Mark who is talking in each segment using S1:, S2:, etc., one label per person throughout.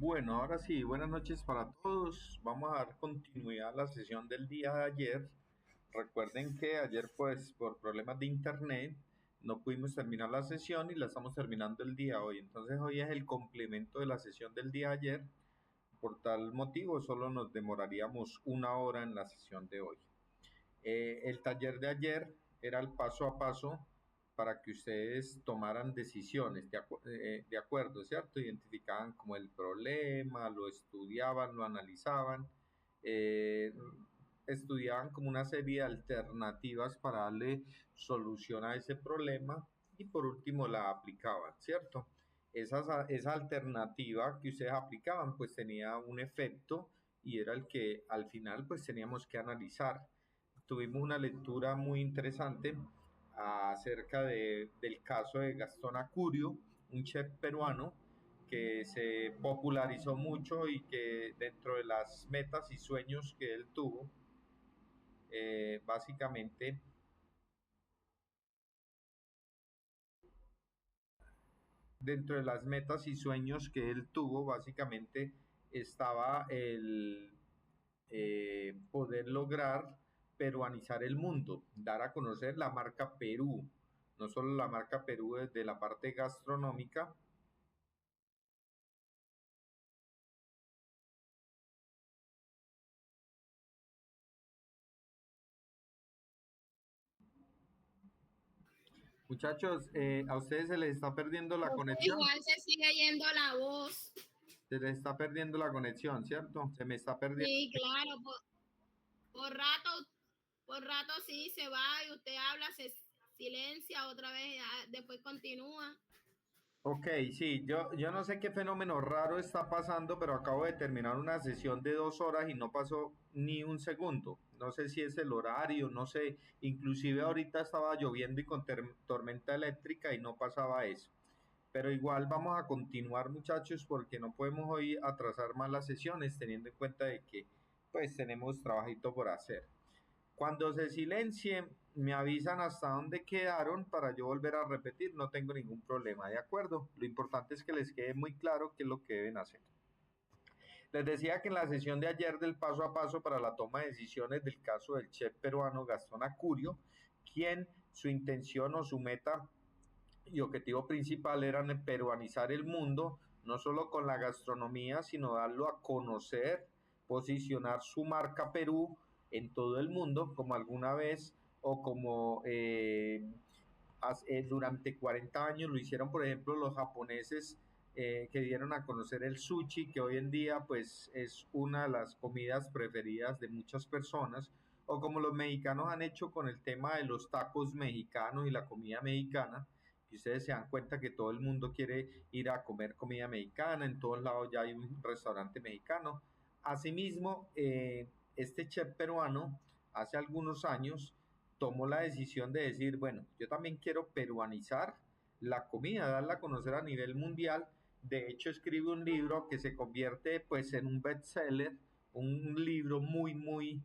S1: Bueno, ahora sí, buenas noches para todos. Vamos a dar continuidad a la sesión del día de ayer. Recuerden que ayer, pues, por problemas de internet, no pudimos terminar la sesión y la estamos terminando el día de hoy. Entonces, hoy es el complemento de la sesión del día de ayer. Por tal motivo, solo nos demoraríamos una hora en la sesión de hoy. El taller de ayer era el paso a paso para que ustedes tomaran decisiones de acuerdo, ¿cierto? Identificaban como el problema, lo estudiaban, lo analizaban, eh, estudiaban como una serie de alternativas para darle solución a ese problema y por último la aplicaban, ¿cierto? Esa alternativa que ustedes aplicaban pues tenía un efecto y era el que al final pues teníamos que analizar. Tuvimos una lectura muy interesante acerca del caso de Gastón Acurio, un chef peruano que se popularizó mucho y que dentro de las metas y sueños que él tuvo, básicamente dentro de las metas y sueños que él tuvo, básicamente estaba el poder lograr peruanizar el mundo, dar a conocer la marca Perú, no solo la marca Perú desde la parte gastronómica. Muchachos, a ustedes se les está perdiendo la conexión,
S2: Igual se sigue yendo la voz.
S1: se les está perdiendo la conexión, ¿cierto? Se me está perdiendo.
S2: Sí, claro, por rato sí se va y usted habla, se silencia otra vez, después continúa.
S1: Ok, sí, yo no sé qué fenómeno raro está pasando, pero acabo de terminar una sesión de 2 horas y no pasó ni un segundo. No sé si es el horario, no sé. Inclusive ahorita estaba lloviendo y con tormenta eléctrica y no pasaba eso. Pero igual vamos a continuar, muchachos, porque no podemos hoy atrasar más las sesiones, teniendo en cuenta de que pues tenemos trabajito por hacer. Cuando se silencien, me avisan hasta dónde quedaron para yo volver a repetir, no tengo ningún problema, ¿de acuerdo? Lo importante es que les quede muy claro qué es lo que deben hacer. Les decía que en la sesión de ayer del paso a paso para la toma de decisiones del caso del chef peruano Gastón Acurio, quien su intención o su meta y objetivo principal era peruanizar el mundo, no solo con la gastronomía, sino darlo a conocer, posicionar su marca Perú en todo el mundo, como alguna vez o como durante 40 años lo hicieron, por ejemplo, los japoneses que dieron a conocer el sushi, que hoy en día pues es una de las comidas preferidas de muchas personas, o como los mexicanos han hecho con el tema de los tacos mexicanos y la comida mexicana, que ustedes se dan cuenta que todo el mundo quiere ir a comer comida mexicana, en todos lados ya hay un restaurante mexicano. Asimismo, este chef peruano hace algunos años tomó la decisión de decir, bueno, yo también quiero peruanizar la comida, darla a conocer a nivel mundial. De hecho, escribe un libro que se convierte pues en un bestseller, un libro muy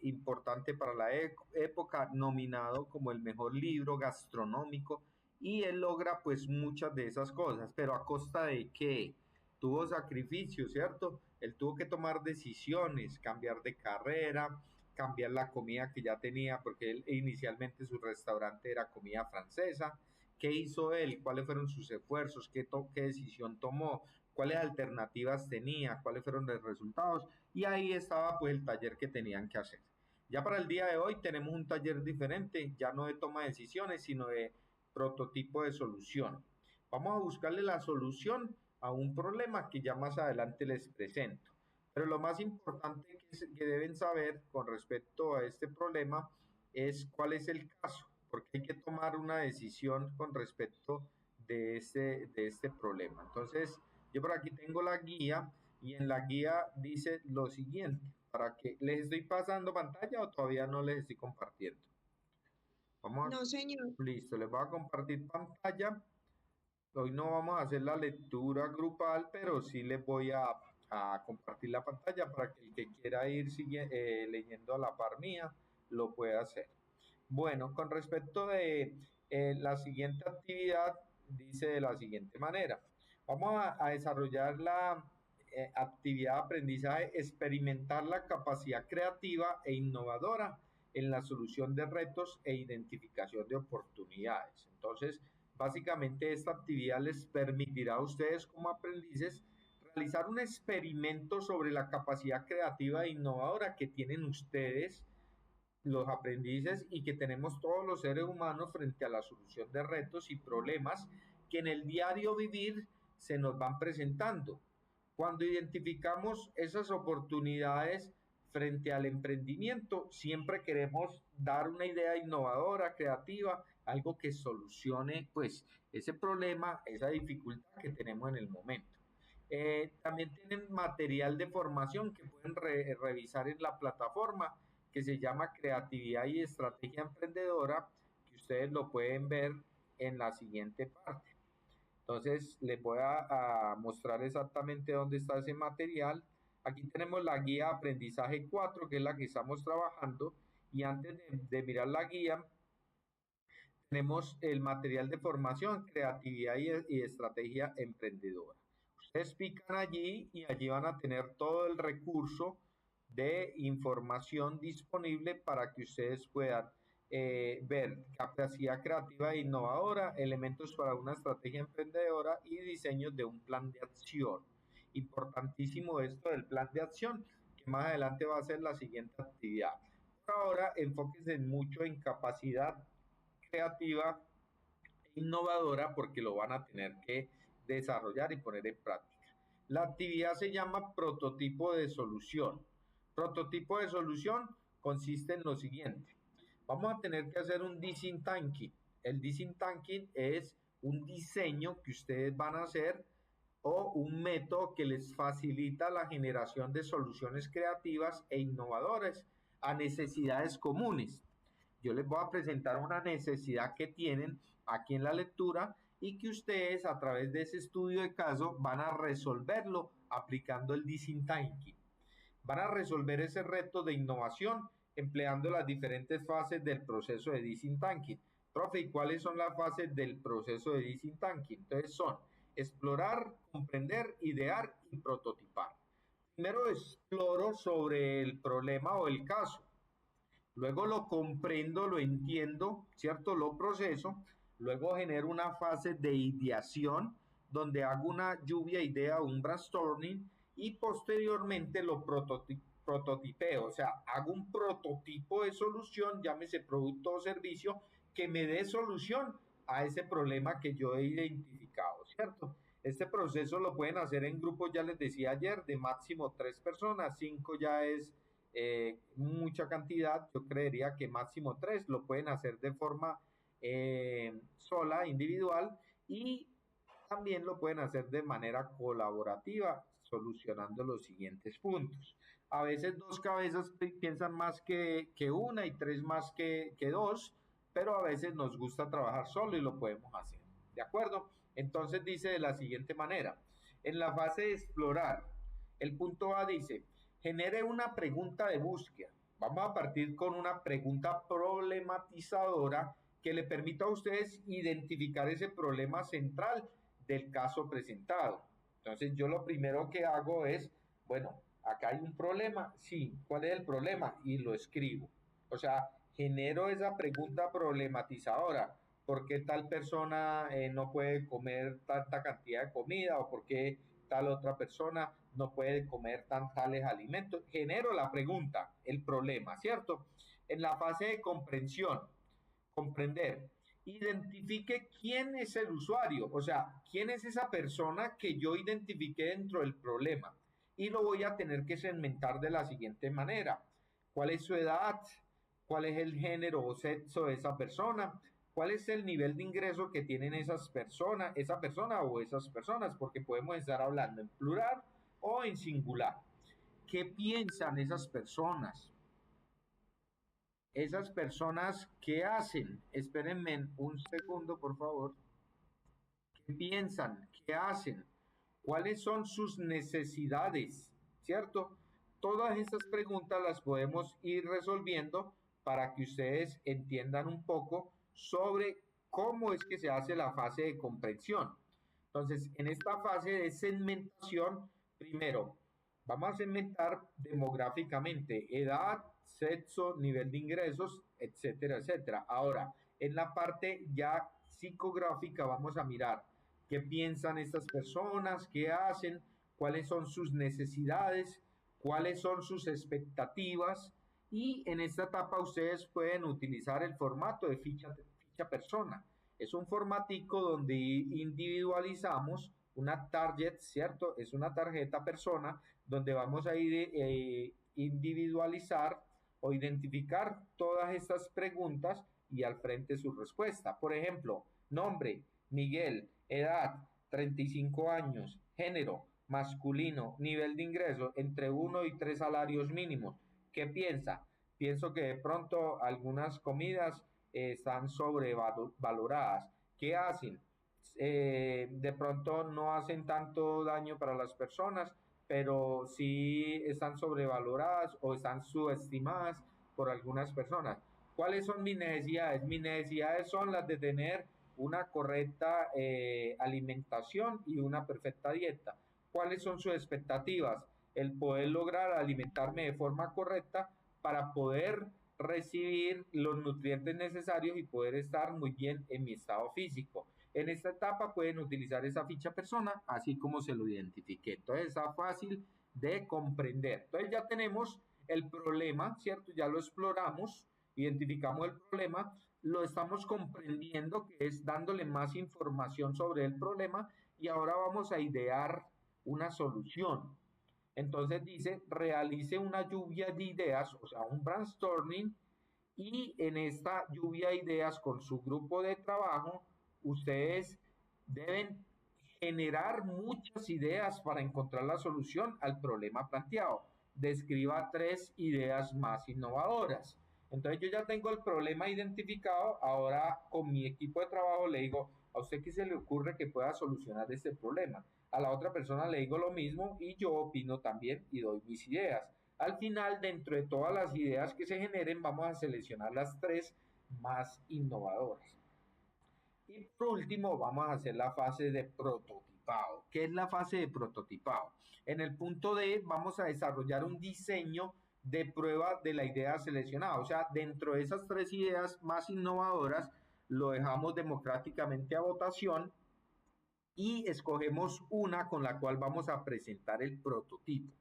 S1: importante para la época, nominado como el mejor libro gastronómico y él logra pues muchas de esas cosas, pero a costa de que tuvo sacrificio, ¿cierto? Él tuvo que tomar decisiones, cambiar de carrera, cambiar la comida que ya tenía, porque él inicialmente su restaurante era comida francesa. ¿Qué hizo él? ¿Cuáles fueron sus esfuerzos? ¿Qué decisión tomó? ¿Cuáles alternativas tenía? ¿Cuáles fueron los resultados? Y ahí estaba pues el taller que tenían que hacer. Ya para el día de hoy tenemos un taller diferente, ya no de toma de decisiones, sino de prototipo de solución. Vamos a buscarle la solución a un problema que ya más adelante les presento. Pero lo más importante que deben saber con respecto a este problema es cuál es el caso, porque hay que tomar una decisión con respecto de este problema. Entonces, yo por aquí tengo la guía y en la guía dice lo siguiente, para que les estoy pasando pantalla o todavía no les estoy compartiendo. Vamos
S3: No, señor.
S1: listo, les voy a compartir pantalla. Hoy no vamos a hacer la lectura grupal, pero sí les voy a compartir la pantalla para que el que quiera ir leyendo a la par mía lo pueda hacer. Bueno, con respecto de la siguiente actividad, dice de la siguiente manera. Vamos a desarrollar actividad de aprendizaje, experimentar la capacidad creativa e innovadora en la solución de retos e identificación de oportunidades. Entonces, básicamente esta actividad les permitirá a ustedes como aprendices realizar un experimento sobre la capacidad creativa e innovadora que tienen ustedes, los aprendices, y que tenemos todos los seres humanos frente a la solución de retos y problemas que en el diario vivir se nos van presentando. Cuando identificamos esas oportunidades frente al emprendimiento, siempre queremos dar una idea innovadora, creativa, algo que solucione pues ese problema, esa dificultad que tenemos en el momento. También tienen material de formación que pueden revisar en la plataforma que se llama Creatividad y Estrategia Emprendedora, que ustedes lo pueden ver en la siguiente parte. Entonces, les voy a mostrar exactamente dónde está ese material. Aquí tenemos la guía Aprendizaje 4, que es la que estamos trabajando. Y antes de mirar la guía, tenemos el material de formación, creatividad y estrategia emprendedora. Ustedes pican allí y allí van a tener todo el recurso de información disponible para que ustedes puedan ver capacidad creativa e innovadora, elementos para una estrategia emprendedora y diseños de un plan de acción. Importantísimo esto del plan de acción, que más adelante va a ser la siguiente actividad. Por ahora, enfóquense mucho en capacidad creativa e innovadora porque lo van a tener que desarrollar y poner en práctica. La actividad se llama prototipo de solución. Prototipo de solución consiste en lo siguiente. Vamos a tener que hacer un design thinking. El design thinking es un diseño que ustedes van a hacer o un método que les facilita la generación de soluciones creativas e innovadoras a necesidades comunes. Yo les voy a presentar una necesidad que tienen aquí en la lectura y que ustedes a través de ese estudio de caso van a resolverlo aplicando el design thinking. Van a resolver ese reto de innovación empleando las diferentes fases del proceso de design thinking. Profe, ¿y cuáles son las fases del proceso de design thinking? Entonces son explorar, comprender, idear y prototipar. Primero exploro sobre el problema o el caso. Luego lo comprendo, lo entiendo, ¿cierto? Lo proceso. Luego genero una fase de ideación donde hago una lluvia de idea, un brainstorming, y posteriormente lo prototipeo, o sea, hago un prototipo de solución, llámese producto o servicio, que me dé solución a ese problema que yo he identificado, ¿cierto? Este proceso lo pueden hacer en grupos, ya les decía ayer, de máximo 3 personas, 5 ya es mucha cantidad, yo creería que máximo 3 lo pueden hacer de forma sola, individual, y también lo pueden hacer de manera colaborativa, solucionando los siguientes puntos. A veces 2 cabezas piensan más que una y 3 más que 2, pero a veces nos gusta trabajar solo y lo podemos hacer. ¿De acuerdo? Entonces dice de la siguiente manera, en la fase de explorar, el punto A dice, genere una pregunta de búsqueda. Vamos a partir con una pregunta problematizadora que le permita a ustedes identificar ese problema central del caso presentado. Entonces yo lo primero que hago es, bueno, acá hay un problema, sí, ¿cuál es el problema? Y lo escribo. O sea, genero esa pregunta problematizadora. ¿Por qué tal persona no puede comer tanta cantidad de comida? ¿O por qué tal otra persona no puede comer tales alimentos? Genero la pregunta, el problema, ¿cierto? En la fase de comprensión, comprender, identifique quién es el usuario, o sea, quién es esa persona que yo identifiqué dentro del problema. Y lo voy a tener que segmentar de la siguiente manera. ¿Cuál es su edad? ¿Cuál es el género o sexo de esa persona? ¿Cuál es el nivel de ingreso que tienen esas personas, esa persona o esas personas? Porque podemos estar hablando en plural o en singular. ¿Qué piensan esas personas? Esas personas, ¿qué hacen? Espérenme un segundo, por favor. ¿Qué piensan? ¿Qué hacen? ¿Cuáles son sus necesidades? ¿Cierto? Todas estas preguntas las podemos ir resolviendo para que ustedes entiendan un poco sobre cómo es que se hace la fase de comprensión. Entonces, en esta fase de segmentación, Primero, vamos a segmentar demográficamente, edad, sexo, nivel de ingresos, etcétera, etcétera. Ahora, en la parte ya psicográfica vamos a mirar qué piensan estas personas, qué hacen, cuáles son sus necesidades, cuáles son sus expectativas y en esta etapa ustedes pueden utilizar el formato de ficha persona. Es un formatico donde individualizamos una target, ¿cierto? Es una tarjeta persona donde vamos a individualizar o identificar todas estas preguntas y al frente su respuesta. Por ejemplo, nombre, Miguel, edad, 35 años, género, masculino, nivel de ingreso, entre 1 y 3 salarios mínimos. ¿Qué piensa? Pienso que de pronto algunas comidas están sobrevaloradas. ¿Qué hacen? De pronto no hacen tanto daño para las personas, pero sí están sobrevaloradas o están subestimadas por algunas personas. ¿Cuáles son mis necesidades? Mis necesidades son las de tener una correcta alimentación y una perfecta dieta. ¿Cuáles son sus expectativas? El poder lograr alimentarme de forma correcta para poder recibir los nutrientes necesarios y poder estar muy bien en mi estado físico. En esta etapa pueden utilizar esa ficha persona, así como se lo identifiqué. Entonces está fácil de comprender. Entonces ya tenemos el problema, ¿cierto? Ya lo exploramos, identificamos el problema, lo estamos comprendiendo, que es dándole más información sobre el problema y ahora vamos a idear una solución. Entonces dice, realice una lluvia de ideas, o sea, un brainstorming, y en esta lluvia de ideas con su grupo de trabajo, ustedes deben generar muchas ideas para encontrar la solución al problema planteado. Describa 3 ideas más innovadoras. Entonces yo ya tengo el problema identificado, ahora con mi equipo de trabajo le digo, ¿a usted qué se le ocurre que pueda solucionar este problema? A la otra persona le digo lo mismo y yo opino también y doy mis ideas. Al final, dentro de todas las ideas que se generen, vamos a seleccionar las 3 más innovadoras. Y por último, vamos a hacer la fase de prototipado. ¿Qué es la fase de prototipado? En el punto D vamos a desarrollar un diseño de prueba de la idea seleccionada. O sea, dentro de esas 3 ideas más innovadoras, lo dejamos democráticamente a votación y escogemos una con la cual vamos a presentar el prototipo.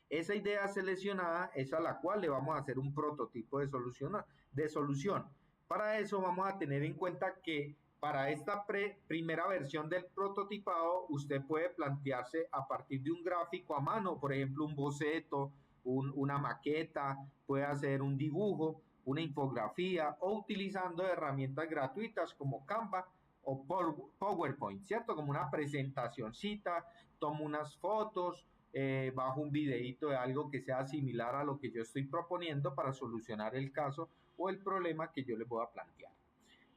S1: Esa idea seleccionada es a la cual le vamos a hacer un prototipo de solución. Para eso vamos a tener en cuenta que para esta primera versión del prototipado usted puede plantearse a partir de un gráfico a mano, por ejemplo un boceto, una maqueta, puede hacer un dibujo, una infografía o utilizando herramientas gratuitas como Canva o PowerPoint, ¿cierto? Como una presentacioncita, tomo unas fotos, bajo un videito de algo que sea similar a lo que yo estoy proponiendo para solucionar el caso o el problema que yo les voy a plantear.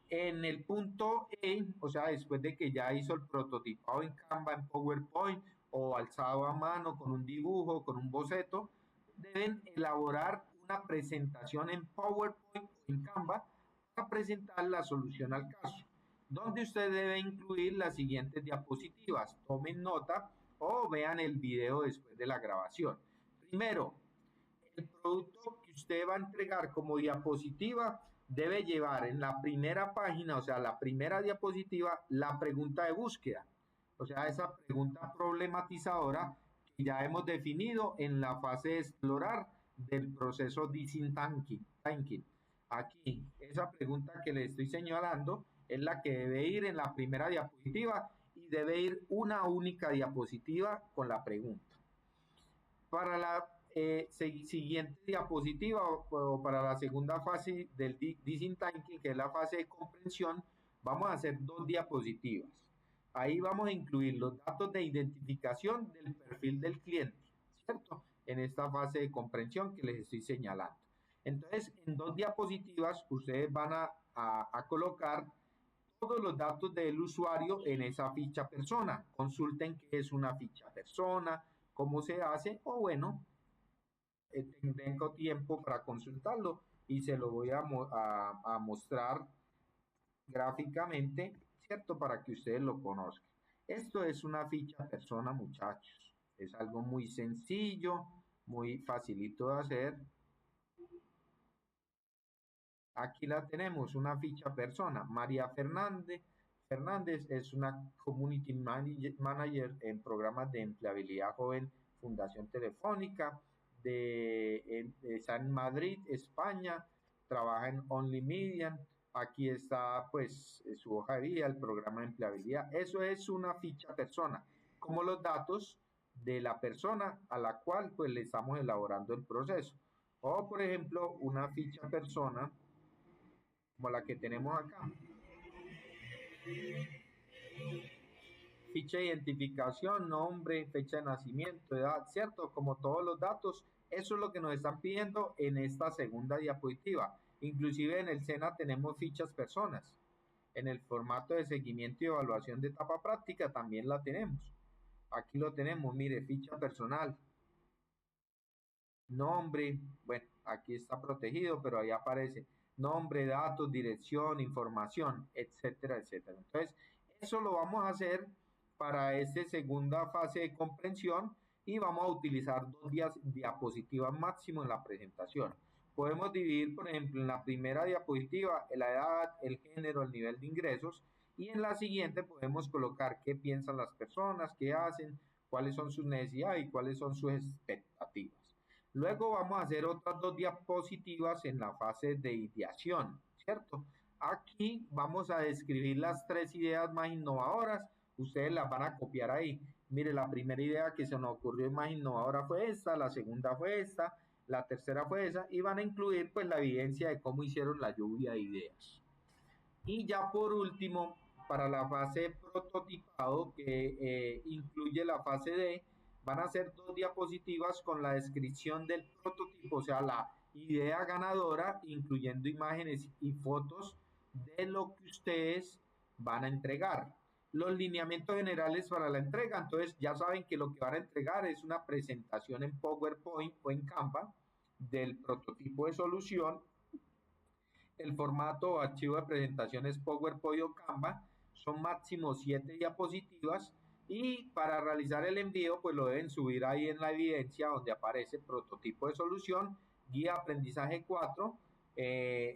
S1: En el punto E, o sea, después de que ya hizo el prototipado en Canva, en PowerPoint o alzado a mano con un dibujo, con un boceto, deben elaborar una presentación en PowerPoint o en Canva para presentar la solución al caso, donde usted debe incluir las siguientes diapositivas. Tomen nota o vean el video después de la grabación. Primero, el producto que usted va a entregar como diapositiva debe llevar en la primera página, o sea, la primera diapositiva, la pregunta de búsqueda. O sea, esa pregunta problematizadora que ya hemos definido en la fase de explorar del proceso Design Thinking. Aquí, esa pregunta que le estoy señalando es la que debe ir en la primera diapositiva y debe ir una única diapositiva con la pregunta. Para la siguiente diapositiva o para la segunda fase del Design Thinking, que es la fase de comprensión, vamos a hacer 2 diapositivas. Ahí vamos a incluir los datos de identificación del perfil del cliente, ¿cierto? En esta fase de comprensión que les estoy señalando. Entonces, en 2 diapositivas, ustedes van a colocar todos los datos del usuario en esa ficha persona. Consulten qué es una ficha persona, cómo se hace, o bueno, tengo tiempo para consultarlo y se lo voy a mostrar gráficamente, ¿cierto? Para que ustedes lo conozcan. Esto es una ficha persona, muchachos. Es algo muy sencillo, muy facilito de hacer. Aquí la tenemos, una ficha persona. María Fernández es una Community Manager en programas de empleabilidad joven, Fundación Telefónica, está en Madrid, España, trabaja en Only Media. Aquí está pues su hoja de vida, el programa de empleabilidad. Eso es una ficha persona, como los datos de la persona a la cual pues le estamos elaborando el proceso. O por ejemplo, una ficha persona como la que tenemos acá. Ficha de identificación, nombre, fecha de nacimiento, edad, ¿cierto? Como todos los datos, eso es lo que nos están pidiendo en esta segunda diapositiva. Inclusive en el SENA tenemos fichas personas. En el formato de seguimiento y evaluación de etapa práctica también la tenemos. Aquí lo tenemos, mire, ficha personal. Nombre, bueno, aquí está protegido, pero ahí aparece nombre, datos, dirección, información, etcétera, etcétera. Entonces, eso lo vamos a hacer para esta segunda fase de comprensión y vamos a utilizar 2 diapositivas máximo en la presentación. Podemos dividir, por ejemplo, en la primera diapositiva la edad, el género, el nivel de ingresos y en la siguiente podemos colocar qué piensan las personas, qué hacen, cuáles son sus necesidades y cuáles son sus expectativas. Luego vamos a hacer otras 2 diapositivas en la fase de ideación, ¿cierto? Aquí vamos a describir las 3 ideas más innovadoras. Ustedes las van a copiar ahí. Mire, la primera idea que se nos ocurrió más innovadora fue esta, la segunda fue esta, la tercera fue esa, y van a incluir pues la evidencia de cómo hicieron la lluvia de ideas. Y ya por último, para la fase de prototipado, que incluye la fase D, van a ser 2 diapositivas con la descripción del prototipo, o sea, la idea ganadora, incluyendo imágenes y fotos de lo que ustedes van a entregar. Los lineamientos generales para la entrega, entonces ya saben que lo que van a entregar es una presentación en PowerPoint o en Canva del prototipo de solución. El formato o archivo de presentaciones PowerPoint o Canva, son máximo 7 diapositivas y para realizar el envío pues lo deben subir ahí en la evidencia donde aparece prototipo de solución, guía aprendizaje 4,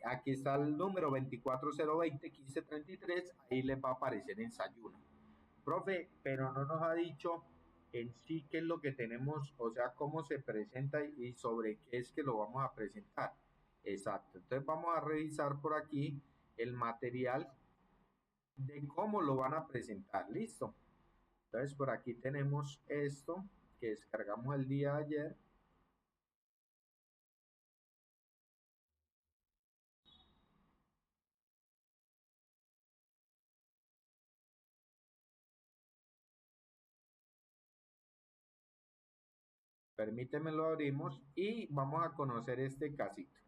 S1: aquí está el número 240201533, ahí les va a aparecer ensayo 1. Profe, pero no nos ha dicho en sí qué es lo que tenemos, o sea, cómo se presenta y sobre qué es que lo vamos a presentar. Exacto. Entonces vamos a revisar por aquí el material de cómo lo van a presentar. Listo. Entonces por aquí tenemos esto que descargamos el día de ayer. Permíteme lo abrimos y vamos a conocer este casito.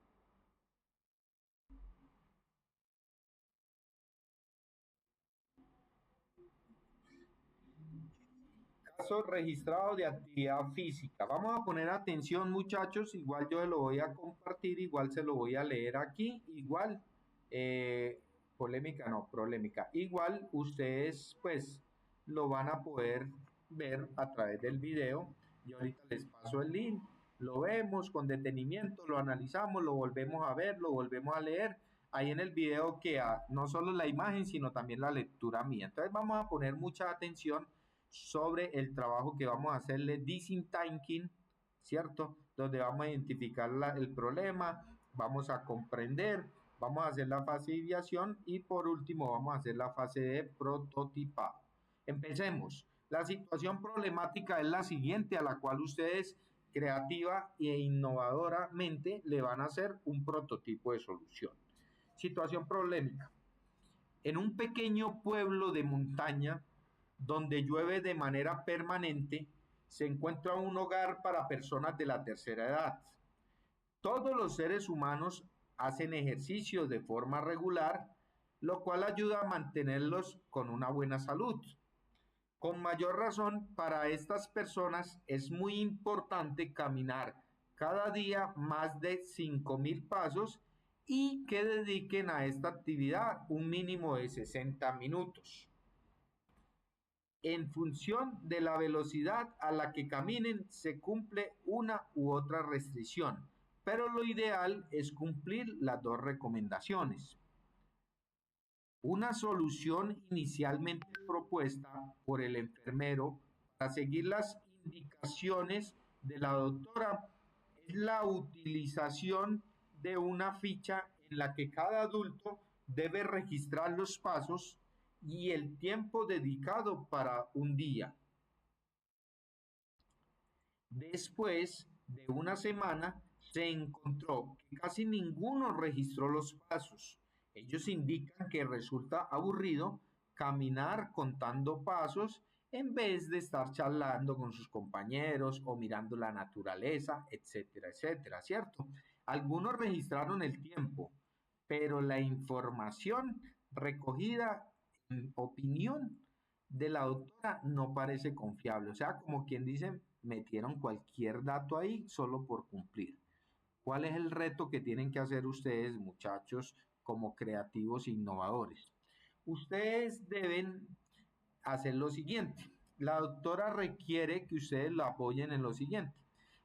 S1: Caso registrado de actividad física. Vamos a poner atención, muchachos, igual yo lo voy a compartir, igual se lo voy a leer aquí, igual, polémica no, problemática, igual ustedes pues lo van a poder ver a través del video. Yo ahorita les paso el link, lo vemos con detenimiento, lo analizamos, lo volvemos a ver, lo volvemos a leer. Ahí en el video queda no solo la imagen, sino también la lectura mía. Entonces vamos a poner mucha atención sobre el trabajo que vamos a hacerle design thinking, ¿cierto? Donde vamos a identificar el problema, vamos a comprender, vamos a hacer la fase de ideación y por último vamos a hacer la fase de prototipado. Empecemos. La situación problemática es la siguiente, a la cual ustedes creativa e innovadoramente le van a hacer un prototipo de solución. Situación problemática. En un pequeño pueblo de montaña, donde llueve de manera permanente, se encuentra un hogar para personas de la tercera edad. Todos los seres humanos hacen ejercicios de forma regular, lo cual ayuda a mantenerlos con una buena salud. Con mayor razón, para estas personas es muy importante caminar cada día más de 5,000 pasos y que dediquen a esta actividad un mínimo de 60 minutos. en función de la velocidad a la que caminen se cumple una u otra restricción, pero lo ideal es cumplir las dos recomendaciones. Una solución inicialmente propuesta por el enfermero para seguir las indicaciones de la doctora es la utilización de una ficha en la que cada adulto debe registrar los pasos y el tiempo dedicado para un día. Después de una semana, se encontró que casi ninguno registró los pasos. Ellos indican que resulta aburrido caminar contando pasos en vez de estar charlando con sus compañeros o mirando la naturaleza, etcétera, etcétera, ¿cierto? Algunos registraron el tiempo, pero la información recogida en opinión de la doctora no parece confiable. O sea, como quien dice, metieron cualquier dato ahí solo por cumplir. ¿Cuál es el reto que tienen que hacer ustedes, muchachos, como creativos e innovadores? Ustedes deben hacer lo siguiente. La doctora requiere que ustedes la apoyen en lo siguiente,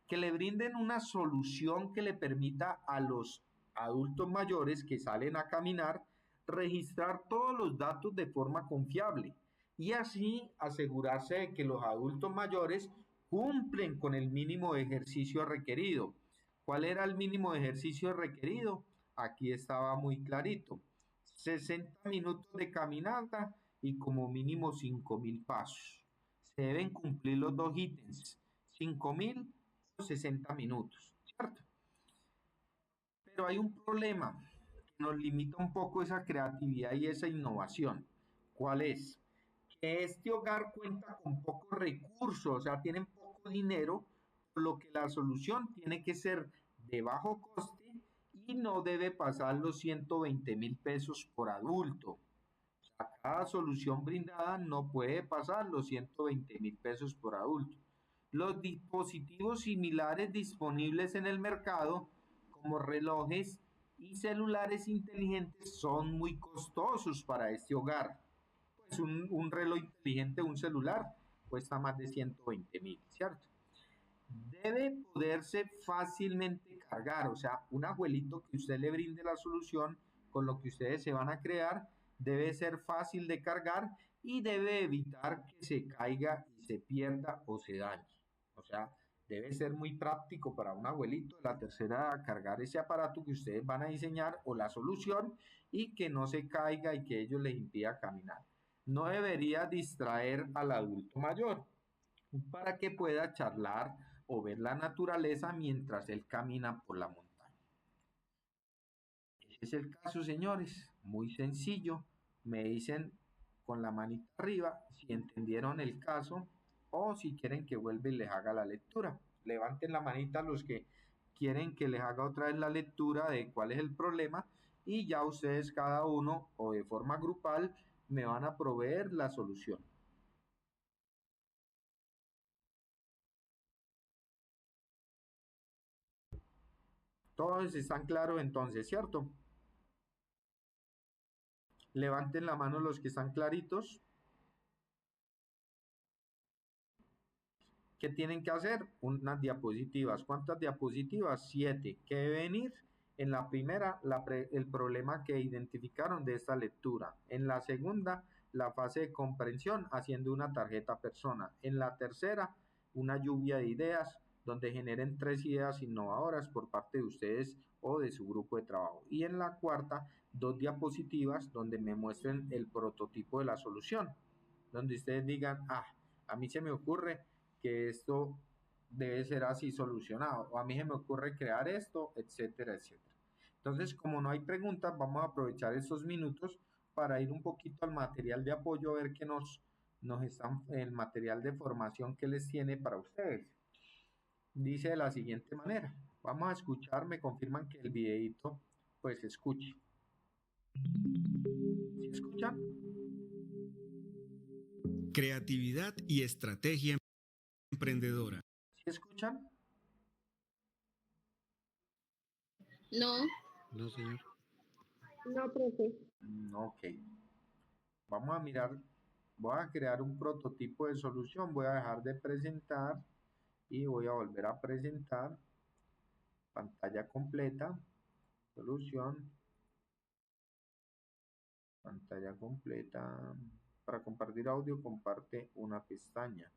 S1: que le brinden una solución que le permita a los adultos mayores que salen a caminar registrar todos los datos de forma confiable y así asegurarse de que los adultos mayores cumplen con el mínimo de ejercicio requerido. ¿Cuál era el mínimo de ejercicio requerido? Aquí estaba muy clarito. 60 minutos de caminata y como mínimo 5.000 pasos. Se deben cumplir los dos ítems, 5.000 o 60 minutos, ¿cierto? Pero hay un problema que nos limita un poco esa creatividad y esa innovación. ¿Cuál es? Que este hogar cuenta con pocos recursos, o sea, tienen poco dinero, por lo que la solución tiene que ser de bajo coste y no debe pasar los 120.000 pesos por adulto. Cada solución brindada no puede pasar los 120.000 pesos por adulto. Los dispositivos similares disponibles en el mercado, como relojes y celulares inteligentes, son muy costosos para este hogar. Pues un reloj inteligente, un celular, cuesta más de 120.000, ¿cierto? Debe poderse fácilmente cargar, o sea, un abuelito que usted le brinde la solución con lo que ustedes se van a crear, debe ser fácil de cargar y debe evitar que se caiga y se pierda o se dañe. O sea, debe ser muy práctico para un abuelito de la tercera edad cargar ese aparato que ustedes van a diseñar o la solución y que no se caiga y que ellos les impida caminar. No debería distraer al adulto mayor para que pueda charlar o ver la naturaleza mientras él camina por la montaña. Ese es el caso, señores, muy sencillo. Me dicen con la manita arriba si entendieron el caso o si quieren que vuelva y les haga la lectura. Levanten la manita los que quieren que les haga otra vez la lectura de cuál es el problema y ya ustedes cada uno o de forma grupal me van a proveer la solución. Todos están claros entonces, ¿cierto? Levanten la mano los que están claritos. ¿Qué tienen que hacer? Unas diapositivas. ¿Cuántas diapositivas? 7. ¿Qué deben ir? En la primera, el problema que identificaron de esta lectura. En la segunda, la fase de comprensión haciendo una tarjeta persona. En la tercera, una lluvia de ideas donde generen 3 ideas innovadoras por parte de ustedes o de su grupo de trabajo. Y en la cuarta, 2 diapositivas donde me muestren el prototipo de la solución, donde ustedes digan, a mí se me ocurre que esto debe ser así solucionado, o a mí se me ocurre crear esto, etcétera, etcétera. Entonces, como no hay preguntas, vamos a aprovechar estos minutos para ir un poquito al material de apoyo, a ver qué nos están, el material de formación que les tiene para ustedes. Dice de la siguiente manera, vamos a escuchar, me confirman que el videito pues se escuche. ¿Sí escuchan?
S3: Creatividad y estrategia emprendedora.
S1: ¿Sí escuchan?
S2: No.
S3: No, señor.
S2: No, profe.
S1: Ok. Vamos a mirar Voy a crear un prototipo de solución, voy a dejar de presentar y voy a volver a presentar pantalla completa, solución, pantalla completa. Para compartir audio, comparte una pestaña.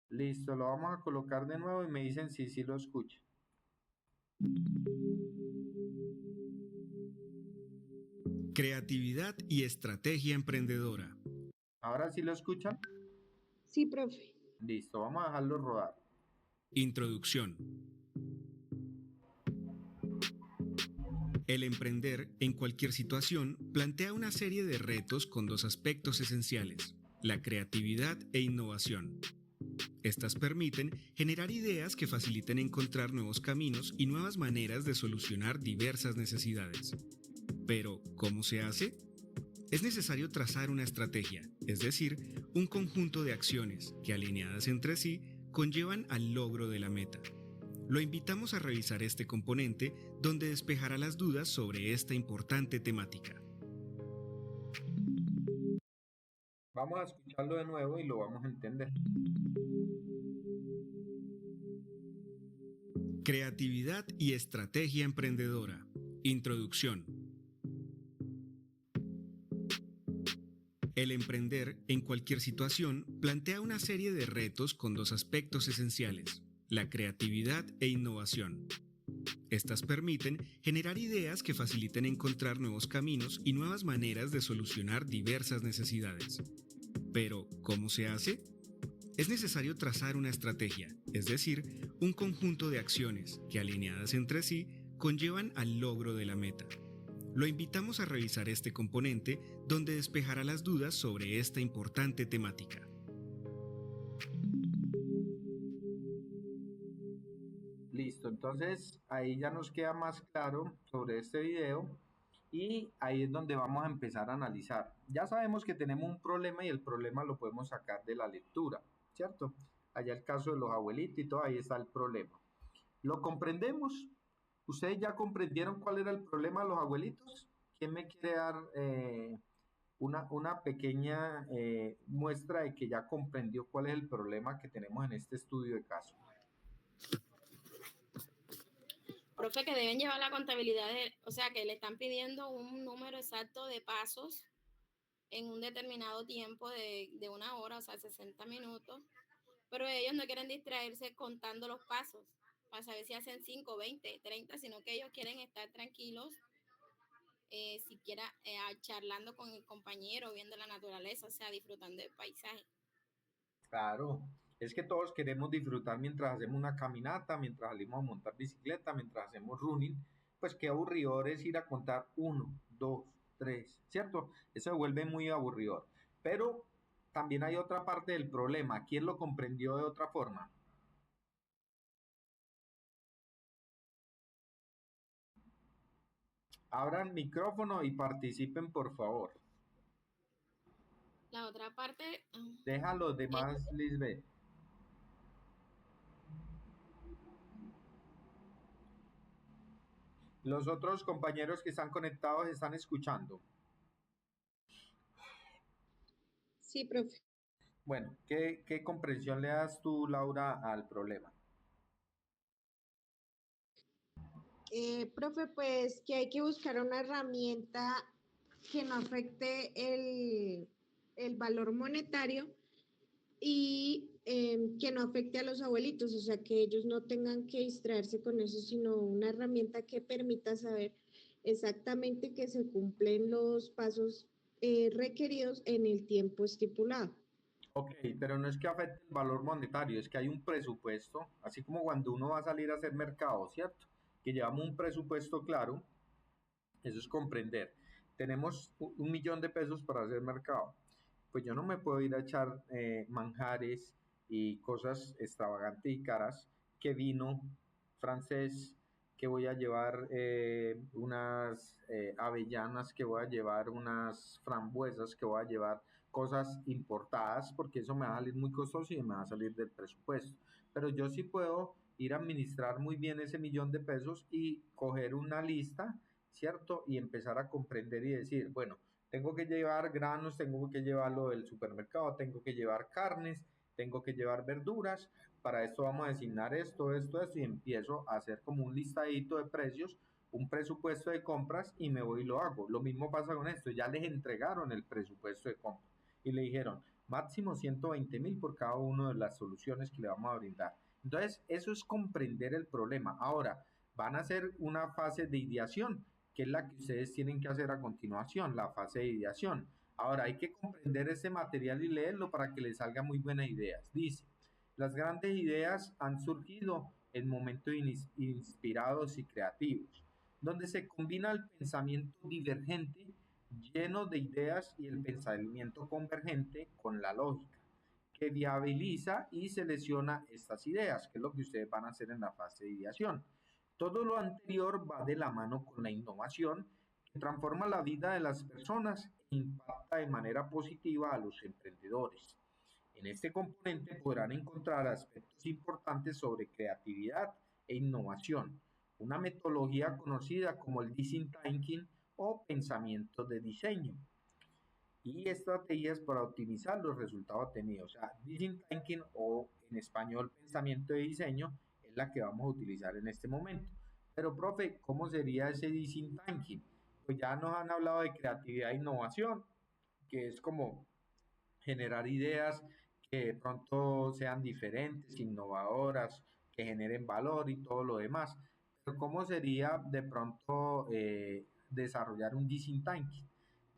S1: Listo, lo vamos a colocar de nuevo y me dicen si sí lo escuchan.
S3: Creatividad y estrategia emprendedora.
S1: ¿Ahora sí lo escuchan?
S4: Sí, profe.
S1: Listo, vamos a dejarlo rodar.
S3: Introducción. El emprender en cualquier situación plantea una serie de retos con dos aspectos esenciales, la creatividad e innovación. Estas permiten generar ideas que faciliten encontrar nuevos caminos y nuevas maneras de solucionar diversas necesidades. Pero, ¿cómo se hace? Es necesario trazar una estrategia, es decir, un conjunto de acciones que, alineadas entre sí, conllevan al logro de la meta. Lo invitamos a revisar este componente donde despejará las dudas sobre esta importante temática.
S1: Vamos a escucharlo de nuevo y lo vamos a entender.
S3: Creatividad y estrategia emprendedora. Introducción. El emprender en cualquier situación plantea una serie de retos con dos aspectos esenciales, la creatividad e innovación. Estas permiten generar ideas que faciliten encontrar nuevos caminos y nuevas maneras de solucionar diversas necesidades. Pero, ¿cómo se hace? Es necesario trazar una estrategia, es decir, un conjunto de acciones que, alineadas entre sí, conllevan al logro de la meta. Lo invitamos a revisar este componente donde despejará las dudas sobre esta importante temática.
S1: Listo, entonces ahí ya nos queda más claro sobre este video y ahí es donde vamos a empezar a analizar. Ya sabemos que tenemos un problema y el problema lo podemos sacar de la lectura, ¿cierto? Allá el caso de los abuelitos y todo, ahí está el problema. ¿Lo comprendemos? ¿Ustedes ya comprendieron cuál era el problema de los abuelitos? ¿Quién me quiere dar una pequeña muestra de que ya comprendió cuál es el problema que tenemos en este estudio de caso?
S2: Profe, que deben llevar la contabilidad, o sea, que le están pidiendo un número exacto de pasos en un determinado tiempo de 1 hora, o sea, 60 minutos, pero ellos no quieren distraerse contando los pasos para saber si hacen 5, 20, 30, sino que ellos quieren estar tranquilos, siquiera charlando con el compañero, viendo la naturaleza, o sea, disfrutando del paisaje.
S1: Claro, es que todos queremos disfrutar mientras hacemos una caminata, mientras salimos a montar bicicleta, mientras hacemos running, pues qué aburridor es ir a contar 1, 2, 3, ¿cierto? Eso se vuelve muy aburridor. Pero también hay otra parte del problema. ¿Quién lo comprendió de otra forma? Abran micrófono y participen, por favor.
S2: La otra parte...
S1: Deja a los demás, Lisbeth. Los otros compañeros que están conectados están escuchando.
S4: Sí, profe.
S1: Bueno, ¿qué comprensión le das tú, Laura, al problema?
S4: Profe, pues que hay que buscar una herramienta que no afecte el valor monetario y que no afecte a los abuelitos, o sea, que ellos no tengan que distraerse con eso, sino una herramienta que permita saber exactamente que se cumplen los pasos requeridos en el tiempo estipulado.
S1: Ok, pero no es que afecte el valor monetario, es que hay un presupuesto, así como cuando uno va a salir a hacer mercado, ¿cierto? Que llevamos un presupuesto claro, eso es comprender. Tenemos 1 millón de pesos para hacer mercado. Pues yo no me puedo ir a echar manjares y cosas extravagantes y caras, que vino francés, que voy a llevar unas avellanas, que voy a llevar unas frambuesas, que voy a llevar cosas importadas, porque eso me va a salir muy costoso y me va a salir del presupuesto. Pero yo sí puedo ir a administrar muy bien ese 1.000.000 de pesos y coger una lista, ¿cierto? Y empezar a comprender y decir, bueno, tengo que llevar granos, tengo que llevarlo del supermercado, tengo que llevar carnes, tengo que llevar verduras, para esto vamos a designar esto, y empiezo a hacer como un listadito de precios, un presupuesto de compras y me voy y lo hago. Lo mismo pasa con esto, ya les entregaron el presupuesto de compras y le dijeron máximo 120.000 por cada una de las soluciones que le vamos a brindar. Entonces, eso es comprender el problema. Ahora, van a hacer una fase de ideación, que es la que ustedes tienen que hacer a continuación, la fase de ideación. Ahora, hay que comprender ese material y leerlo para que les salgan muy buenas ideas. Dice, las grandes ideas han surgido en momentos inspirados y creativos, donde se combina el pensamiento divergente lleno de ideas y el pensamiento convergente con la lógica, que viabiliza y selecciona estas ideas, que es lo que ustedes van a hacer en la fase de ideación. Todo lo anterior va de la mano con la innovación, que transforma la vida de las personas e impacta de manera positiva a los emprendedores. En este componente podrán encontrar aspectos importantes sobre creatividad e innovación, una metodología conocida como el Design Thinking o pensamiento de diseño, y estrategias para optimizar los resultados obtenidos. O sea, Design Thinking, o en español pensamiento de diseño, es la que vamos a utilizar en este momento. Pero, profe, ¿cómo sería ese Design Thinking? Pues ya nos han hablado de creatividad e innovación, que es como generar ideas que de pronto sean diferentes, innovadoras, que generen valor y todo lo demás. Pero ¿cómo sería de pronto desarrollar un design thinking?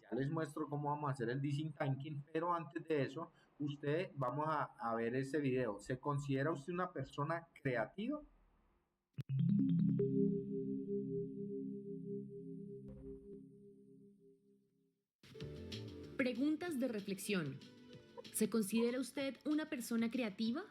S1: Ya les muestro cómo vamos a hacer el design thinking, pero antes de eso, usted, vamos a ver este video. ¿Se considera usted una persona creativa?
S5: Preguntas de reflexión. ¿Se considera usted una persona creativa?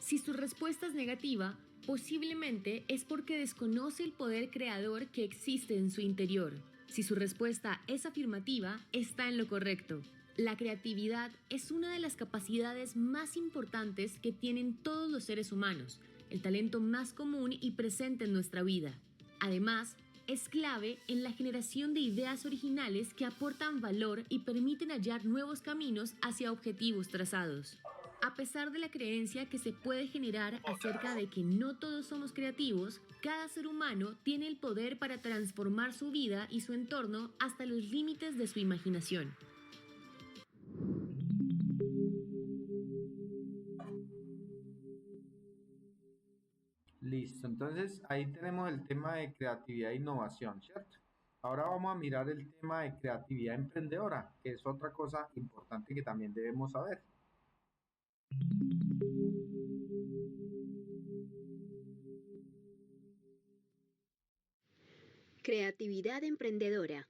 S5: Si su respuesta es negativa, posiblemente es porque desconoce el poder creador que existe en su interior. Si su respuesta es afirmativa, está en lo correcto. La creatividad es una de las capacidades más importantes que tienen todos los seres humanos, el talento más común y presente en nuestra vida. Además, es clave en la generación de ideas originales que aportan valor y permiten hallar nuevos caminos hacia objetivos trazados. A pesar de la creencia que se puede generar acerca de que no todos somos creativos, cada ser humano tiene el poder para transformar su vida y su entorno hasta los límites de su imaginación.
S1: Listo, entonces ahí tenemos el tema de creatividad e innovación, ¿cierto? Ahora vamos a mirar el tema de creatividad emprendedora, que es otra cosa importante que también debemos saber.
S6: Creatividad emprendedora.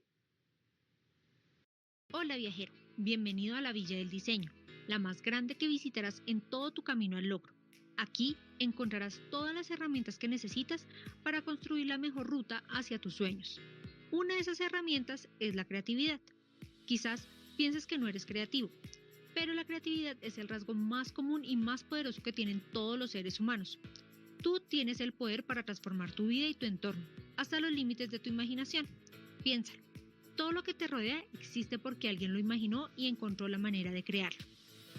S7: Hola viajero, bienvenido a la Villa del Diseño, la más grande que visitarás en todo tu camino al logro. Aquí encontrarás todas las herramientas que necesitas para construir la mejor ruta hacia tus sueños. Una de esas herramientas es la creatividad. Quizás pienses que no eres creativo, pero la creatividad es el rasgo más común y más poderoso que tienen todos los seres humanos. Tú tienes el poder para transformar tu vida y tu entorno, hasta los límites de tu imaginación. Piénsalo. Todo lo que te rodea existe porque alguien lo imaginó y encontró la manera de crearlo.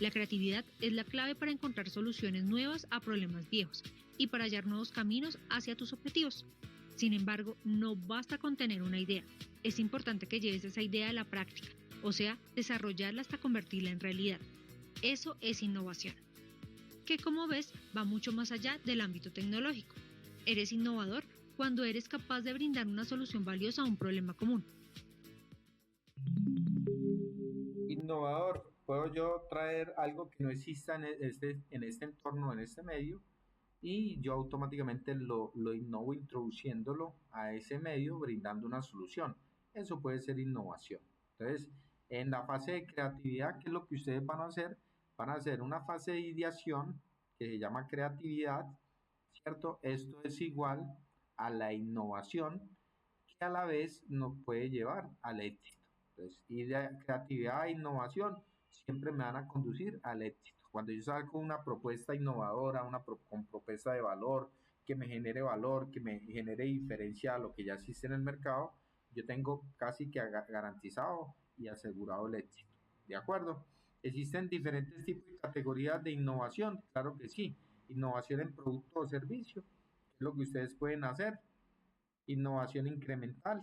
S7: La creatividad es la clave para encontrar soluciones nuevas a problemas viejos y para hallar nuevos caminos hacia tus objetivos. Sin embargo, no basta con tener una idea. Es importante que lleves esa idea a la práctica, o sea, desarrollarla hasta convertirla en realidad. Eso es innovación, que como ves va mucho más allá del ámbito tecnológico. Eres innovador cuando eres capaz de brindar una solución valiosa a un problema común.
S1: Innovador, puedo yo traer algo que no exista en este entorno, en este medio, y yo automáticamente lo innovo introduciéndolo a ese medio, brindando una solución. Eso puede ser innovación. Entonces, en la fase de creatividad, ¿qué es lo que ustedes van a hacer? van a hacer una fase de ideación que se llama creatividad, ¿cierto? Esto es igual a la innovación que a la vez nos puede llevar al éxito. Entonces, creatividad e innovación siempre me van a conducir al éxito. Cuando yo salgo con una propuesta innovadora, con propuesta de valor, que me genere valor, que me genere diferencia a lo que ya existe en el mercado, yo tengo casi que garantizado y asegurado el éxito. ¿De acuerdo? ¿Existen diferentes tipos de categorías de innovación? Claro que sí. Innovación en producto o servicio, es lo que ustedes pueden hacer. Innovación incremental.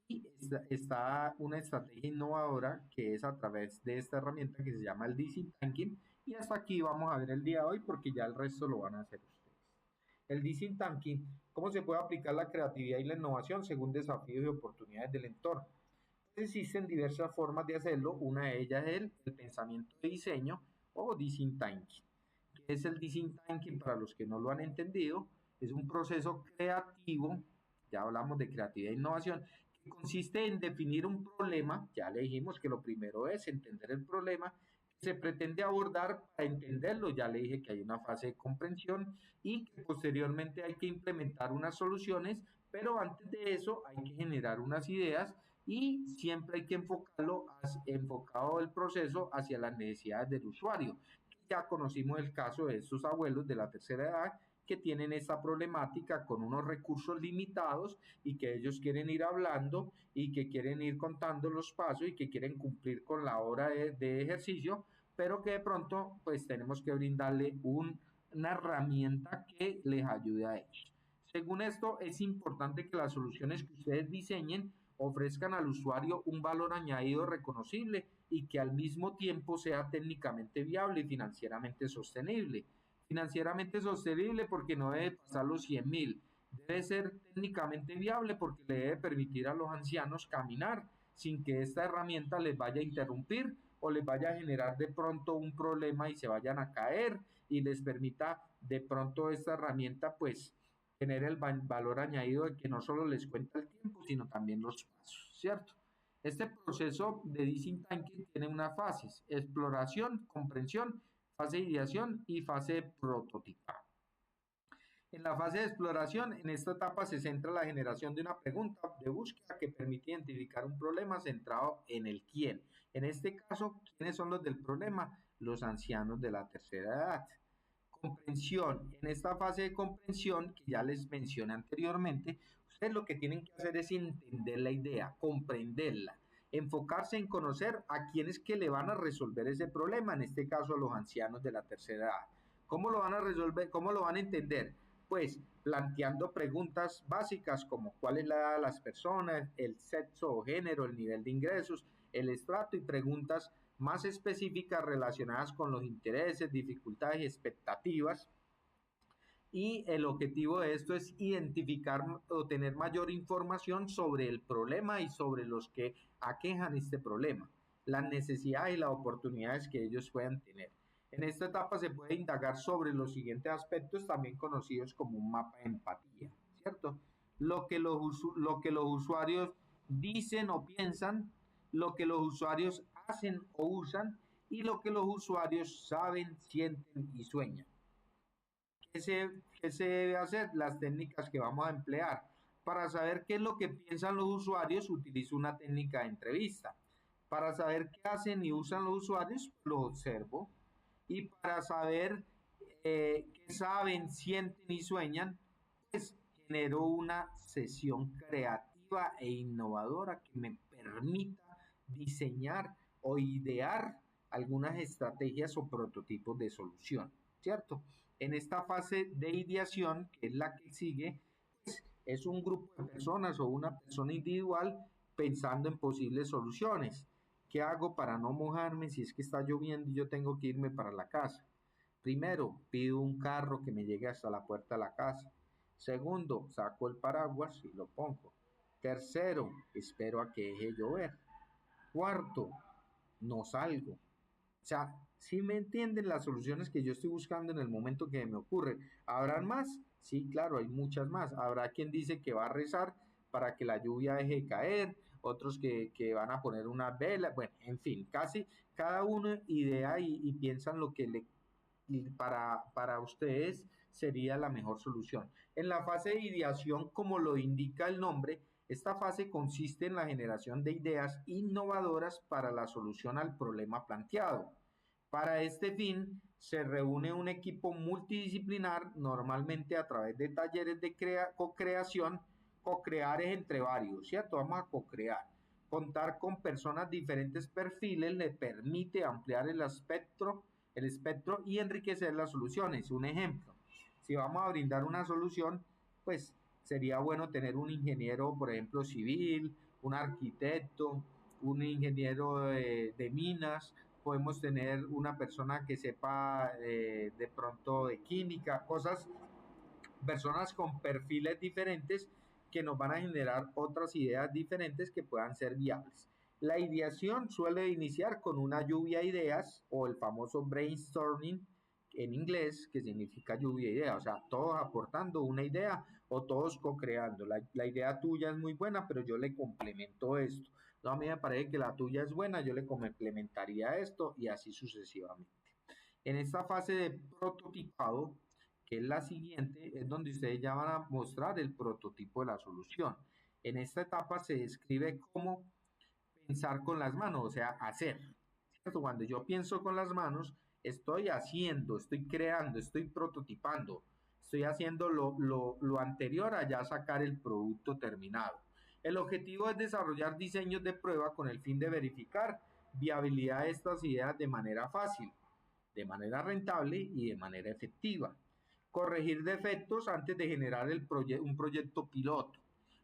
S1: Y está una estrategia innovadora que es a través de esta herramienta que se llama el Design Thinking. Y hasta aquí vamos a ver el día de hoy porque ya el resto lo van a hacer ustedes. El Design Thinking, ¿cómo se puede aplicar la creatividad y la innovación según desafíos y oportunidades del entorno? Existen diversas formas de hacerlo. Una de ellas es el pensamiento de diseño o Design Thinking. ¿Qué es el Design Thinking? Para los que no lo han entendido, es un proceso creativo, ya hablamos de creatividad e innovación, que consiste en definir un problema. Ya le dijimos que lo primero es entender el problema, que se pretende abordar. Para entenderlo, ya le dije que hay una fase de comprensión y que posteriormente hay que implementar unas soluciones, pero antes de eso hay que generar unas ideas y siempre hay que enfocado el proceso hacia las necesidades del usuario. Ya conocimos el caso de estos abuelos de la tercera edad que tienen esta problemática con unos recursos limitados y que ellos quieren ir hablando y que quieren ir contando los pasos y que quieren cumplir con la hora de ejercicio, pero que de pronto pues tenemos que brindarle una herramienta que les ayude a ellos. Según esto, es importante que las soluciones que ustedes diseñen ofrezcan al usuario un valor añadido reconocible y que al mismo tiempo sea técnicamente viable y financieramente sostenible. Financieramente sostenible porque no debe pasar los 100.000. Debe ser técnicamente viable porque le debe permitir a los ancianos caminar sin que esta herramienta les vaya a interrumpir o les vaya a generar de pronto un problema y se vayan a caer, y les permita de pronto esta herramienta pues tener el valor añadido de que no solo les cuenta el tiempo, sino también los pasos, ¿cierto? Este proceso de Design Thinking tiene unas fases: exploración, comprensión, fase de ideación y fase de prototipado. En la fase de exploración, en esta etapa se centra la generación de una pregunta de búsqueda que permite identificar un problema centrado en el quién. En este caso, ¿quiénes son los del problema? Los ancianos de la tercera edad. Comprensión. En esta fase de comprensión, que ya les mencioné anteriormente, ustedes lo que tienen que hacer es entender la idea, comprenderla, enfocarse en conocer a quienes que le van a resolver ese problema, en este caso a los ancianos de la tercera edad. ¿Cómo lo van a resolver? ¿Cómo lo van a entender? Pues planteando preguntas básicas como cuál es la edad de las personas, el sexo o género, el nivel de ingresos, el estrato, y preguntas más específicas relacionadas con los intereses, dificultades y expectativas. Y el objetivo de esto es identificar o tener mayor información sobre el problema y sobre los que aquejan este problema, las necesidades y las oportunidades que ellos puedan tener. En esta etapa se puede indagar sobre los siguientes aspectos, también conocidos como un mapa de empatía, ¿cierto? Lo que los usuarios dicen o piensan, lo que los usuarios hacen o usan y lo que los usuarios saben, sienten y sueñan. ¿Qué se debe hacer? Las técnicas que vamos a emplear. Para saber qué es lo que piensan los usuarios, utilizo una técnica de entrevista. Para saber qué hacen y usan los usuarios, los observo. Y para saber qué saben, sienten y sueñan, pues genero una sesión creativa e innovadora que me permita diseñar o idear algunas estrategias o prototipos de solución, ¿cierto? En esta fase de ideación, que es la que sigue, pues, es un grupo de personas o una persona individual pensando en posibles soluciones. ¿Qué hago para no mojarme si es que está lloviendo y yo tengo que irme para la casa? Primero, pido un carro que me llegue hasta la puerta de la casa. Segundo, saco el paraguas y lo pongo. Tercero, espero a que deje llover. Cuarto, no salgo. O sea, ¿sí me entienden las soluciones que yo estoy buscando en el momento que me ocurre? ¿Habrán más? Sí, claro, hay muchas más. Habrá quien dice que va a rezar para que la lluvia deje de caer, otros que van a poner una vela, bueno, en fin, casi cada uno idea y piensan lo que para ustedes sería la mejor solución. En la fase de ideación, como lo indica el nombre, esta fase consiste en la generación de ideas innovadoras para la solución al problema planteado. Para este fin, se reúne un equipo multidisciplinar, normalmente a través de talleres de co-creación. Co-crear es entre varios, ¿cierto? Vamos a co-crear. Contar con personas de diferentes perfiles le permite ampliar el espectro y enriquecer las soluciones. Un ejemplo, si vamos a brindar una solución, pues sería bueno tener un ingeniero, por ejemplo, civil, un arquitecto, un ingeniero de minas, podemos tener una persona que sepa de pronto de química, personas con perfiles diferentes que nos van a generar otras ideas diferentes que puedan ser viables. La ideación suele iniciar con una lluvia de ideas o el famoso brainstorming en inglés, que significa lluvia de ideas, o sea, todos aportando una idea o todos co-creando. La idea tuya es muy buena, pero yo le complemento esto. No, a mí me parece que la tuya es buena, yo le complementaría esto y así sucesivamente. En esta fase de prototipado, que es la siguiente, es donde ustedes ya van a mostrar el prototipo de la solución. En esta etapa se describe cómo pensar con las manos, o sea, hacer. ¿Cierto? Cuando yo pienso con las manos, estoy haciendo, estoy creando, estoy prototipando, estoy haciendo lo anterior a ya sacar el producto terminado. El objetivo es desarrollar diseños de prueba con el fin de verificar viabilidad de estas ideas de manera fácil, de manera rentable y de manera efectiva. Corregir defectos antes de generar un proyecto piloto.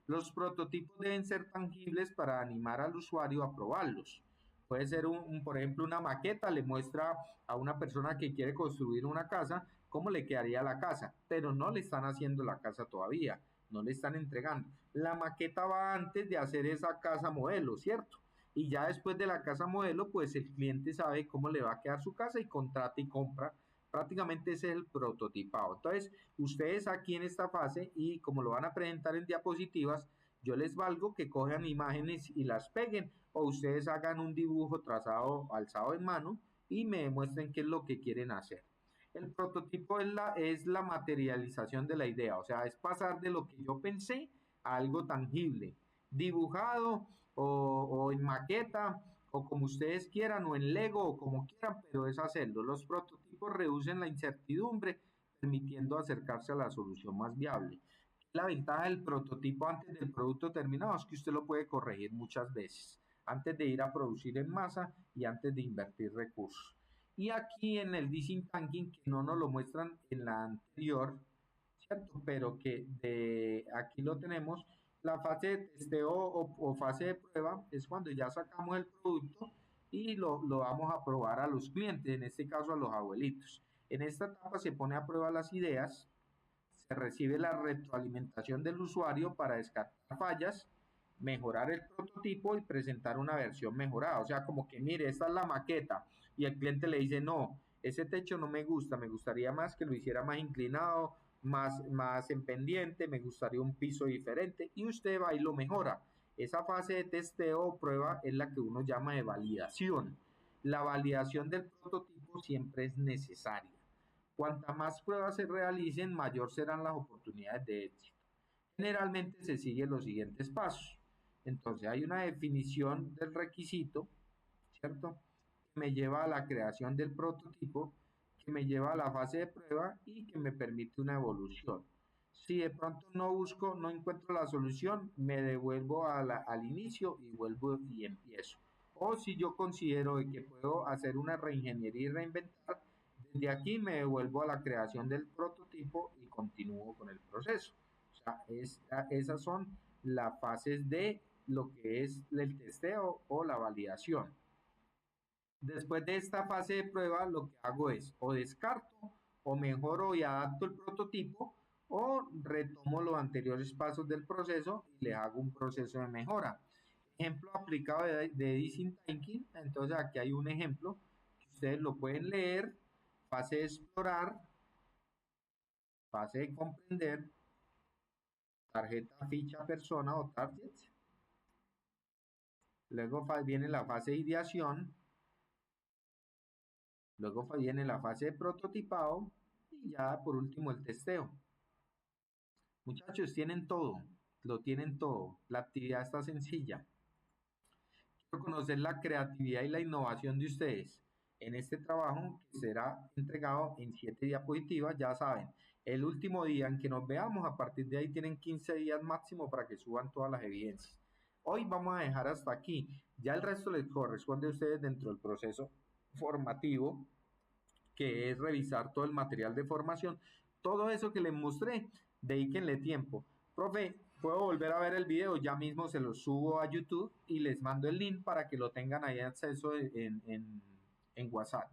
S1: Los prototipos deben ser tangibles para animar al usuario a probarlos. Puede ser, por ejemplo, una maqueta, le muestra a una persona que quiere construir una casa cómo le quedaría la casa, pero no le están haciendo la casa todavía, no le están entregando. La maqueta va antes de hacer esa casa modelo, ¿cierto? Y ya después de la casa modelo, pues el cliente sabe cómo le va a quedar su casa y contrata y compra. Prácticamente ese es el prototipado. Entonces, ustedes aquí en esta fase, y como lo van a presentar en diapositivas, yo les valgo que cojan imágenes y las peguen, o ustedes hagan un dibujo trazado, alzado en mano, y me demuestren qué es lo que quieren hacer. El prototipo es la materialización de la idea, o sea, es pasar de lo que yo pensé a algo tangible, dibujado o en maqueta, o como ustedes quieran, o en Lego, o como quieran, pero es hacerlo. Los prototipos reducen la incertidumbre, permitiendo acercarse a la solución más viable. La ventaja del prototipo antes del producto terminado es que usted lo puede corregir muchas veces, antes de ir a producir en masa y antes de invertir recursos. Y aquí en el design thinking, que no nos lo muestran en la anterior, ¿cierto? Pero aquí lo tenemos, la fase de testeo o fase de prueba es cuando ya sacamos el producto y lo vamos a probar a los clientes, en este caso a los abuelitos. En esta etapa se pone a prueba las ideas, se recibe la retroalimentación del usuario para descartar fallas, mejorar el prototipo y presentar una versión mejorada. O sea, como que mire, esta es la maqueta y el cliente le dice, no, ese techo no me gusta, me gustaría más que lo hiciera más inclinado, más en pendiente, me gustaría un piso diferente y usted va y lo mejora. Esa fase de testeo o prueba es la que uno llama de validación. La validación del prototipo siempre es necesaria. Cuanta más pruebas se realicen, mayor serán las oportunidades de éxito. Generalmente se siguen los siguientes pasos. Entonces hay una definición del requisito, ¿cierto? Que me lleva a la creación del prototipo, que me lleva a la fase de prueba y que me permite una evolución. Si de pronto no encuentro la solución, me devuelvo al inicio y vuelvo y empiezo. O si yo considero que puedo hacer una reingeniería y reinventar, desde aquí me devuelvo a la creación del prototipo y continúo con el proceso. O sea, esas son las fases de lo que es el testeo o la validación. Después de esta fase de prueba, lo que hago es o descarto o mejoro y adapto el prototipo o retomo los anteriores pasos del proceso y le hago un proceso de mejora. Ejemplo aplicado de Design Thinking. Entonces aquí hay un ejemplo que ustedes lo pueden leer. Fase de explorar, fase de comprender, tarjeta, ficha, persona o target, luego viene la fase de ideación, luego viene la fase de prototipado y ya por último el testeo. Muchachos, tienen todo, lo tienen todo. La actividad está sencilla. Quiero conocer la creatividad y la innovación de ustedes en este trabajo que será entregado en 7 diapositivas. Ya saben, el último día en que nos veamos, a partir de ahí tienen 15 días máximo para que suban todas las evidencias. Hoy vamos a dejar hasta aquí. Ya el resto les corresponde a ustedes dentro del proceso formativo, que es revisar todo el material de formación. Todo eso que les mostré, dedíquenle tiempo. Profe, puedo volver a ver el video, ya mismo se lo subo a YouTube y les mando el link para que lo tengan ahí acceso en WhatsApp.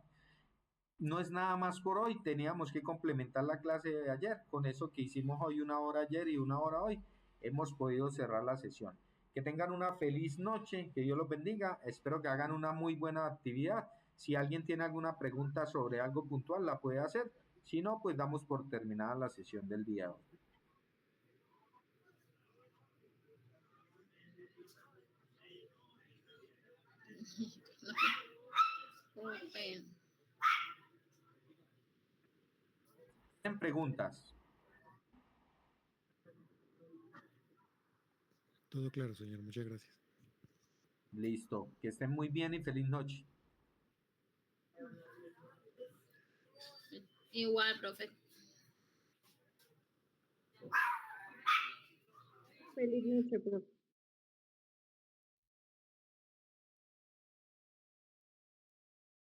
S1: No es nada más por hoy, teníamos que complementar la clase de ayer, con eso que hicimos hoy 1 hora ayer y 1 hora hoy, hemos podido cerrar la sesión. Que tengan una feliz noche, que Dios los bendiga, espero que hagan una muy buena actividad. Si alguien tiene alguna pregunta sobre algo puntual, la puede hacer, si no, pues damos por terminada la sesión del día de hoy. ¿Tienen preguntas?
S8: Todo claro, señor. Muchas gracias.
S1: Listo. Que estén muy bien y feliz noche.
S2: Igual, profe.
S4: Feliz noche, profe.